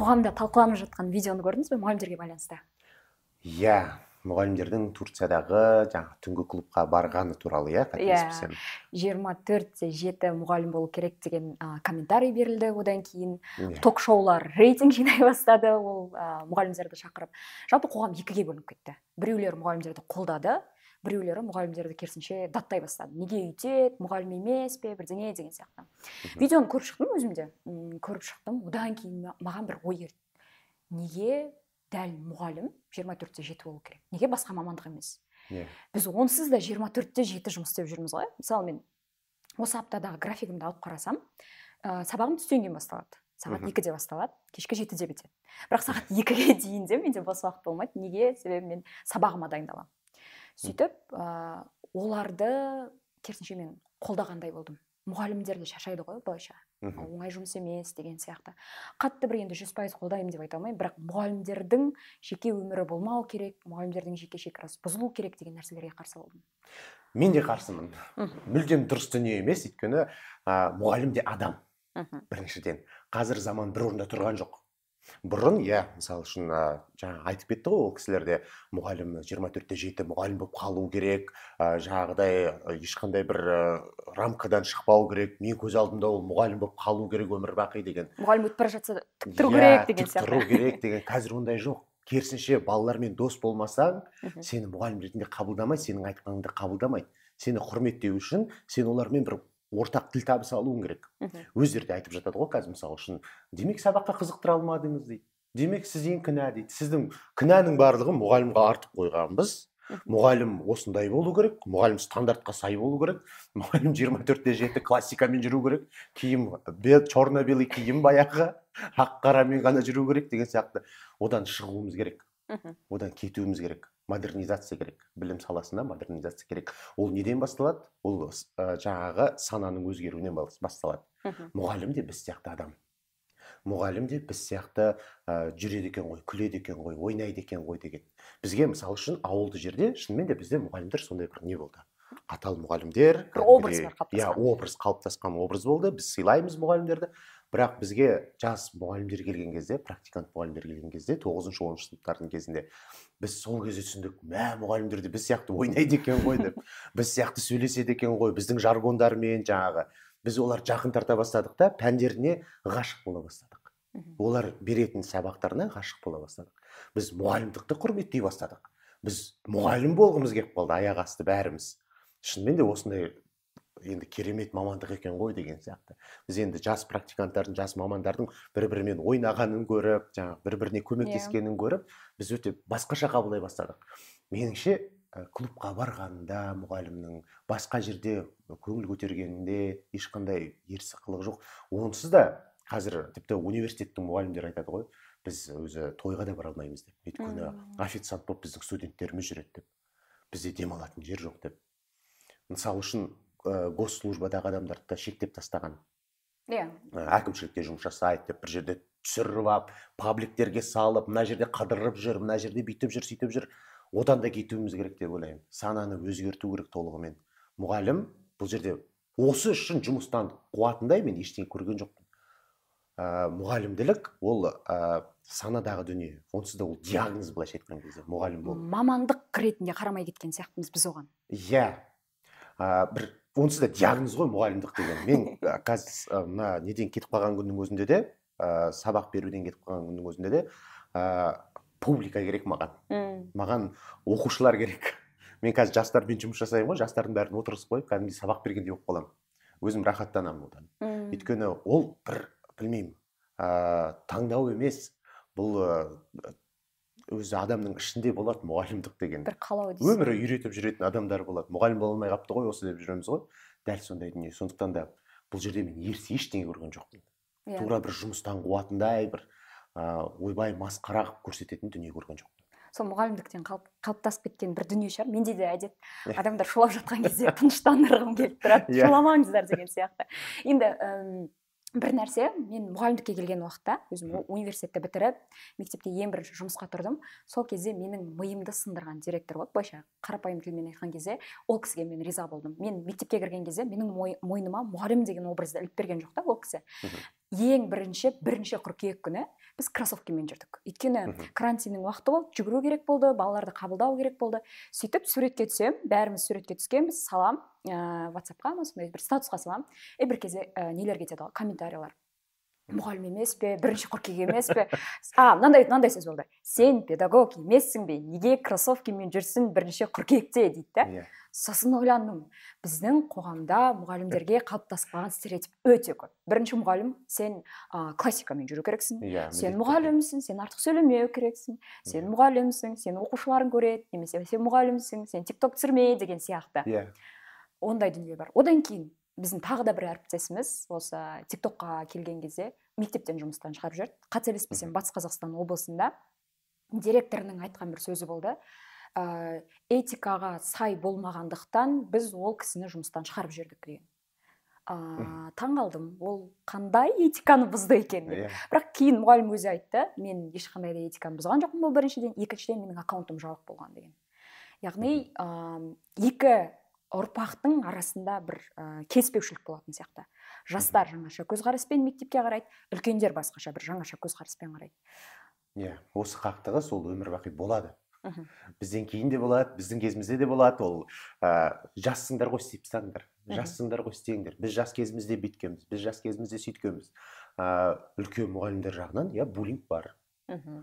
қоғамда талқыланып жатқан видеоны көрдіңіз бе, мұғалімдерге байланысты? Иә, мұғалімдердің Турциядағы жаңағы түнгі клубқа барғаны туралы, қателеспесем. 24/7 мұғалім болу керек деген комментарий берілді. Одан кейін ток-шоулар рейтинг жинай бастады, ол мұғалімдерді шақырып. Жалпы қоғам екіге бөлініп кетті. Біреулер мұғалімдерді қолдады, біреулері мұғалімдерді керісінше даттай бастады. Неге үйтеді, мұғалім емес пе, бірдеңе деген сияқты. Видеоны көріп шықтым өзімде. Көріп шықтым. Одан кейін маған бір ой келді. Неге дәл мұғалім 24/7 болу керек? Неге басқа мамандық емес? Біз онсыз да 24/7 жұмыс істеп жүрміз ғой. Мысалы, мен осы аптадағы графигімді алып қарасам, сабағым түстен кейін басталады. Сағат 2-де басталады, кешкі 7-де бітеді. Бірақ сағат 2-ге дейін де менде бос уақыт болмайды. Неге? Себебі мен сабағыма дайындаламын. Сөйтіп, оларды керісінше мен қолдағандай болдым. Мұғалімдерді шаршайды ғой былайша. Оңай жұмыс емес деген сияқты. Қатты бір енді 100% қолдаймын деп айта алмаймын, бірақ мұғалімдердің жеке өмірі болмау керек, мұғалімдердің жеке шекарасы бұзылу керек деген нәрселерге қарсы болдым. Мен де қарсымын. Мүлдем дұрыс дүние емес, өйткені мұғалім де адам. Біріншіден, қазір заман бір орында тұрған жоқ. Бұрын, мысалы үшін жаңа айтып кетті ғой, ол кісілерде мұғалім 24/7 мұғалім болып қалу керек, жаңағыдай ешқандай бір рамкадан шықпау керек, мен көз алдымда ол мұғалім болып қалу керек өмір бақи деген. Мұғалім өтіп бара жатса тік тұру керек деген сияқты. Тік тұру керек деген. Қазір ондай жоқ. Керісінше балалармен дос болмасаң, сені мұғалім ретінде қабылдамайды, сенің айтқаныңды қабылдамайды. Сені құрметтеу үшін сен олармен бір ортақ тіл табыса алуың керек. Өздері де айтып жатады ғой қазір мысалы үшін. Демек сабаққа қызықтыра алмадыңыз дейді. Демек сізден кінә дейді. Сіздің кінәнің барлығын мұғалімге артып қойғанбыз. Мұғалім осындай болу керек, мұғалім стандартқа сай болу керек, мұғалім 24/7 классикамен жүру керек, киім черно-белый киім баяғы, ақ қарамен ғана жүру керек деген сияқты. Одан шығуымыз керек. Одан кетуіміз керек. Модернизация керек. Білім саласында модернизация керек. Ол неден басталады? Ол жаңағы сананың өзгеруінен басталады. Мұғалім де біз сияқты адам. Мұғалім де біз сияқты жүреді екен ғой, күледі екен ғой, ойнайды екен ғой деген. Бізге мысалы үшін ауылды жерде шынымен де бізде мұғалімдер сондай бір не болды. Қатал мұғалімдер. Бір образ бар қалыптасқан. Образ қалыптасқан образ болды. Біз сыйлаймыз мұғалімдерді. Бірақ бізге жас мұғалімдер келген кезде, практикант мұғалімдер келген кезде, 9-10 сыныптардың кезінде біз сол кезде түсіндік, мұғалімдерді біз сияқты ойнайды екен ғой деп, біз сияқты сөйлеседі екен ғой, біздің жаргондармен жаңағы. Біз олар жақын тарта бастадық та, пәндеріне ғашық бола бастадық. Олар беретін сабақтарына ғашық бола бастадық. Біз мұғалімдікті құрметтей бастадық. Біз мұғалім болғымыз келіп қалды, аяқ асты бәріміз. Шынымен де осындай енді керемет мамандық екен ғой деген сияқты. Біз енді жас практиканттардың, жас мамандардың бір-бірімен ойнағанын көріп, бір-біріне көмектескенін көріп, біз өте басқаша қабылдай бастадық. Меніңше, клубқа барғанында мұғалімнің басқа жерде көңіл көтергенінде ешқандай ерсі қылық жоқ. Онсыз да қазір тіпті университеттің мұғалімдері айтады ғой, біз өзі тойға да бара алмаймыз деп. Өйткені официант болып біздің студенттеріміз жүреді деп. Бізде демалатын жер жоқ деп. Мысалы үшін госслужбадағы адамдарды шектеп тастаған. Әкімшілікте жұмыс жасайды деп бір жерде түсіріп алып, пабликтерге салып, мына жерде қадырып жүр, мына жерде бүйтіп жүр, сөйтіп жүр. Одан да кетуіміз керек деп ойлаймын. Сананы өзгерту керек толығымен. Мұғалім бұл жерде осы үшін жұмыстан қуатындай мен ештеңе көрген жоқпын. Мұғалімділік ол санадағы дүние. Онсыз да ол диагноз былайша айтқан кезде мұғалім бол. Мамандық ретінде қарамай кеткен сияқтымыз біз оған. Бір онсыз да диагноз ғой мұғалімдік деген. Мен қазір неден кетіп қалған күннің өзінде де, сабақ беруден кетіп қалған күннің өзінде де публика керек маған. Маған оқушылар керек. Мен қазір жастармен жұмыс жасаймын ғой, жастардың бәрін отырғызып қойып, кәдімгідей сабақ бергендей болып қаламын. Өзім рахаттанамын одан. Өйткені ол бір, білмеймін, таңдау емес, бұл өзі адамның ішінде болады мұғалімдік деген. Бір қалау дейсің. Өмірі үйретіп жүретін адамдар болады. Мұғалім бола алмай қапты ғой осы деп жүреміз ғой. Дәл сондай дүние. Сондықтан да бұл жерде мен ерсі ештеңе көрген жоқпын. Тура бір жұмыстан қуатындай, бір ойбай масқара қылып көрсететін дүние көрген жоқпын. Сол мұғалімдіктен қалыптасып кеткен бір дүние шығар. Менде де әдет адамдар шулап жатқан кезде тыныштандырғым келіп тұрады. Шуламаңыздар деген сияқты. Енді бір нәрсе, мен мұғалімдікке келген уақытта, өзім университетті бітіріп, мектепте ең бірінші жұмысқа тұрдым. Сол кезде менің миымды сындырған директор болды. Былайша қарапайым тілмен айтқан кезде, ол кісіге мен риза болдым. Мен мектепке кірген кезде менің мойныма мұғалім деген образды іліп берген жоқ та ол кісі. ең бірінші қыркүйек күні біз кроссовкамен жүрдік. Өйткені карантиннің уақыты болды, жүгіру керек болды, балаларды қабылдау керек болды. Сөйтіп суретке түсем, бәріміз суретке түскенбіз, салам, WhatsApp-қа ма сондай бір статусқа салам. Бір кезде нелер кетеді, комментариялар. Мұғалім емес пе, бірінші қыркүйек емес пе? Мынандай сөз болды. Сен педагог емессің бе? Неге кроссовкамен жүрсің бірінші қыркүйекте дейді да. Сосын ойландым, біздің қоғамда мұғалімдерге қалыптасқан стереотип өте көп. Бірінші мұғалім, сен классикамен жүру керексің, сен мұғалімсің, сен артық сөйлемеу керексің, сен мұғалімсің, сен оқушыларың көреді, немесе сен мұғалімсің, сен TikTok түсірме деген сияқты. Ондай дүние бар. Одан кейін біздің тағы да бір әріптесіміз осы TikTokқа келген кезде мектептен жұмыстан шығарып жүрді. Қателеспесем, Батыс Қазақстан облысында директорының айтқан бір сөзі болды. Этикаға сай болмағандықтан біз ол кісіні жұмыстан шығарып жібердік деген. Таң қалдым, ол қандай этиканы бұзды екен деп. Бірақ кейін мұғалім өзі айтты, мен ешқандай да этиканы бұзған жоқпын, бұл біріншіден, екіншіден менің аккаунтым жабық болған деген. Яғни екі ұрпақтың арасында бір келіспеушілік болатын сияқты. Жастар жаңаша көзқараспен мектепке қарайды, үлкендер басқаша бір жаңаша көзқараспен қарайды. Осы қақтығыс ол өмір бақи болады. Бізден кейін де болады, біздің кезімізде де болады. Ол жассыңдар ғой істеп тастаңдар, жассыңдар ғой істеңдер. Біз жас кезімізде бүйткенбіз, біз жас кезімізде сөйткенбіз. Үлкен мұғалімдер жағынан буллинг бар.